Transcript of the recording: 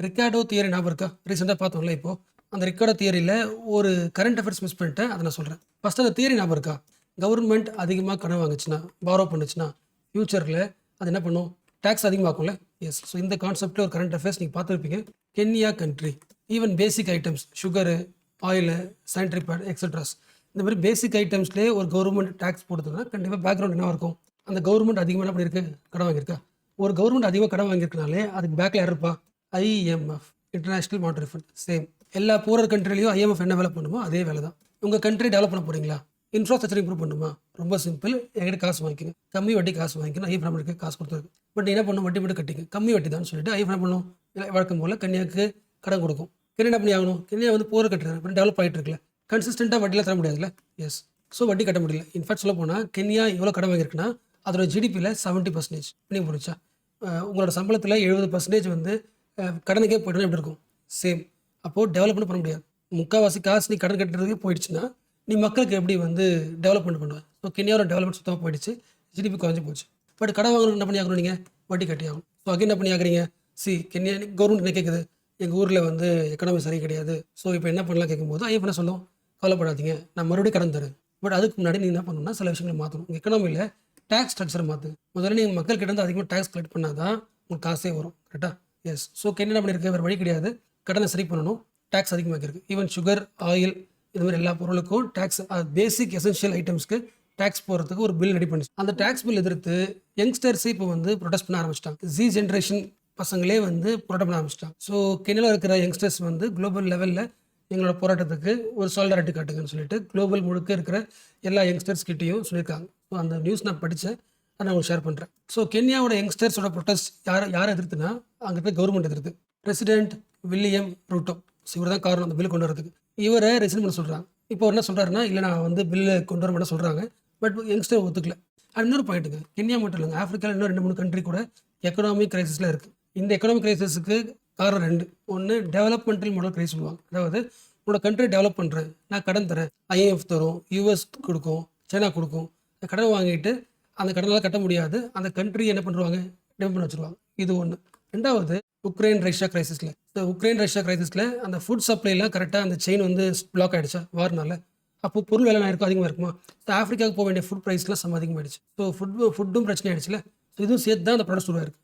Ricardo theory ஞாபகம் இருக்கா? ரீசெண்டா பார்த்தோம்ல இப்போ. அந்த ரிக்கார்டோ தியரியில ஒரு கரண்ட் அஃபேர்ஸ் மிஸ் பண்ணிட்டேன். அத நான் சொல்றேன். ஃபர்ஸ்ட் அந்த தியரி ஞாபகம் இருக்கா? கவர்ன்மெண்ட் அதிகமா கடன் வாங்குச்சுன்னா, பாரோ பண்ணுச்சுன்னா, ஃபியூச்சர்ல அது என்ன பண்ணும்? டாக்ஸ் அதிகமாக்கும்ல? எஸ். ஸோ இந்த கான்செப்ட்ல ஒரு கரண்ட் அஃபேர்ஸ் நீங்க பார்த்திருப்பீங்க. Kenya country. Even basic items sugar, oil, sanitary pad etceteras. இந்த மாரி பேசிக் ஐட்டம்ஸ்லயே ஒரு கவர்ன்மெண்ட் டாக்ஸ் போடுதுன்னா, கண்டிப்பா பேக்ரவுண்ட் என்னவா இருக்கும்? அந்த கவர்ன்மெண்ட் அதிகமா என்ன பண்ணியிருக்கு? கடன் வாங்கியிருக்கா? ஒரு கவர்ன்மெண்ட் அதிகமா கடன் வாங்கியிருக்கனாலே, அதுக்கு பேக்ல யார் இருப்பா? IMF, international monetary fund. Same. எல்லா புவர் கண்ட்ரிலயும் ஐஎம்எஃப் என்ன வேலை பண்ணுமோ அதே வேலை தான். உங்க கண்ட்ரி டெவலப் பண்ண போறீங்களா? இன்ஃப்ராஸ்ட்ரக்சர் இம்ப்ரூவ் பண்ணுமா? ரொம்ப சிம்பிள். என்கிட்ட காசு வாங்கிக்கங்க. கம்மி வட்டி காசு வாங்கிக்கணும். ஐஎம்எஃப் நம்மளுக்கு காசு கொடுத்துருக்கு. பட் என்ன பண்ணும்? வட்டி மட்டும் கட்டிங்க. கம்மி வட்டி தான் சொல்லிட்டு ஐஎம்எஃப் என்ன பண்ணும்? வழக்கம் போல கென்யாக்கு கடன் கொடுக்கும். கென்யா என்ன பண்ணி ஆகணும்? கென்யா வந்து புவர் கட்டுறாங்க. அப்புறம் டெவலப் ஆகிட்டு இருக்குல்ல. கன்சிஸ்டன்ட்டா வட்டிலாம் தர முடியாதுல்ல? எஸ். ஸோ வட்டி கட்ட முடியல. இன்ஃபேக்ட் சொல்ல போனா கென்யா எவ்வளோ கடன் வாங்கியிருக்குன்னா, அதோட ஜிடிபியில் 70% பண்ணி போணுச்சா? உங்களோட சம்பளத்தில் 70% வந்து கடனுக்கே போய்ட்டுனா எப்படி இருக்கும்? சேம். அப்போது டெவலப்மெண்ட் பண்ண முடியாது. முக்கால்வாசி காசு நீ கடன் கட்டுறதுக்கு போயிடுச்சுன்னா, நீ மக்களுக்கு எப்படி வந்து டெவலப்மெண்ட் பண்ணுவ? ஸோ கென்யாவோட டெவலப்மெண்ட் சுத்தமாக போயிடுச்சு. ஜிடிபி குறைஞ்சு போச்சு. பட் கடன் வாங்குறதுக்கு என்ன பண்ணி ஆகணும் நீங்கள்? வட்டி கட்டி ஆகணும். ஸோ அகைன் என்ன பண்ணி ஆகுறீங்க? கென்யா கவர்மெண்ட் என்ன கேட்குது? எங்கள் ஊரில் வந்து எக்கனாமி சரி கிடையாது. ஸோ இப்போ என்ன பண்ணலாம் கேட்கும்போது ஐஎஃப் என்ன சொல்லும்? கவலைப்படாதீங்க, நான் மறுபடியும் கடன் தரேன். பட் அதுக்கு முன்னாடி நீ என்ன பண்ணணும்னா சில விஷயங்களை மாற்றணும். உங்கள் எக்கனாமியில் டாக்ஸ் ஸ்ட்ரக்சரை மாற்று. முதல்ல நீங்கள் மக்கள் கிட்ட இருந்து அதிகமாக டாக்ஸ் கலெக்ட் பண்ணால் தான் உங்களுக்கு காசே வரும். கரெக்டாக? எஸ். ஸோ கென்யா என்ன பண்ணியிருக்கு? வேறு வழி கிடையாது. கடனை சரி பண்ணணும். டாக்ஸ் அதிகமாக்கிருக்கு. ஈவன் சுகர், ஆயில் இது மாதிரி எல்லா பொருளுக்கும் டாக்ஸ், பேசிக் எசென்ஷியல் ஐட்டம்ஸ்க்கு டாக்ஸ் போகிறதுக்கு ஒரு பில் ரெடி பண்ணிச்சு. அந்த டாக்ஸ் பில் எதிர்த்து யங்ஸ்டர்ஸே இப்போ வந்து ப்ரொடெஸ்ட் பண்ண ஆரம்பிச்சிட்டாங்க. ஜி ஜென்ரேஷன் பசங்களே வந்து போராட்டம் பண்ண ஆரம்பிச்சிட்டாங்க. ஸோ கென்யாவில் இருக்கிற யங்ஸ்டர்ஸ் வந்து குளோபல் லெவலில் எங்களோட போராட்டத்துக்கு ஒரு சாலிடாரிட்டி காட்டுங்கன்னு சொல்லிட்டு குளோபல் முழுக்க இருக்கிற எல்லா யங்ஸ்டர்ஸ் கிட்டேயும் சொல்லியிருக்காங்க. ஸோ அந்த நியூஸ் நான் படித்தேன். அதை நான் உங்களுக்கு ஷேர் பண்ணுறேன். ஸோ கென்யாவோட யங்ஸ்டர்ஸோட ப்ரொடெஸ்ட் யாரை எதிர்த்துனா, அங்கே கவர்மெண்ட் எதிர்த்து. President William ரூட்டோ. ஸோ இவர் தான் காரணம் அந்த பில் கொண்டு வரதுக்கு. இவரை ரெசின் பண்ண சொல்கிறாங்க. இப்போ என்ன சொல்கிறாருன்னா, இல்லை நான் வந்து பில்லு கொண்டு வர மாட்டேன் சொல்கிறாங்க. பட் யங்ஸ்டர் ஒத்துக்கல. இன்னொரு பாயிண்ட்டுங்க, கென்யா மட்டும் இல்லைங்க, ஆஃப்ரிக்காவில் இன்னும் 2-3 கண்ட்ரி கூட எக்கனாமிக் கிரைசிஸில் இருக்குது. இந்த எக்கனாமிக் கிரைசிஸுக்கு காரணம் 2. ஒன்று டெவலப்மெண்டல் மாடல் கிரைஸ் சொல்லுவாங்க. அதாவது உங்களோட கண்ட்ரி டெவலப் பண்ணுறேன், நான் கடன் தரேன், ஐஎம்எஃப் தரும், யூஎஸ் கொடுக்கும், சைனா கொடுக்கும். கடன் வாங்கிட்டு அந்த கடனால் கட்ட முடியாது, அந்த கண்ட்ரி என்ன பண்ணுவாங்க? டெவலப் பண்ண வச்சுருவாங்க. இது ஒன்று. 2வது உக்ரைன் ரஷ்யா கிரைசிஸில். இந்த உக்ரைன் ரஷ்யா கிரைசிஸில் அந்த ஃபுட் சப்ளைலாம் கரெக்டாக அந்த செயின் வந்து பிளாக் ஆகிடுச்சா வார்னால. அப்போ பொருள் வேலை இருக்கும் அதிகமாக இருக்குமா? ஆஃப்ரிக்காவுக்கு போக வேண்டிய ஃபுட் ப்ரைஸ்லாம் அதிகமாகிடுச்சு. ஸோ ஃபுட்டும் பிரச்சனை ஆகிடுச்சுல. ஸோ இதுவும் சேர்த்து தான் அந்த ப்ராடக்ட் உருவாயிருக்கு.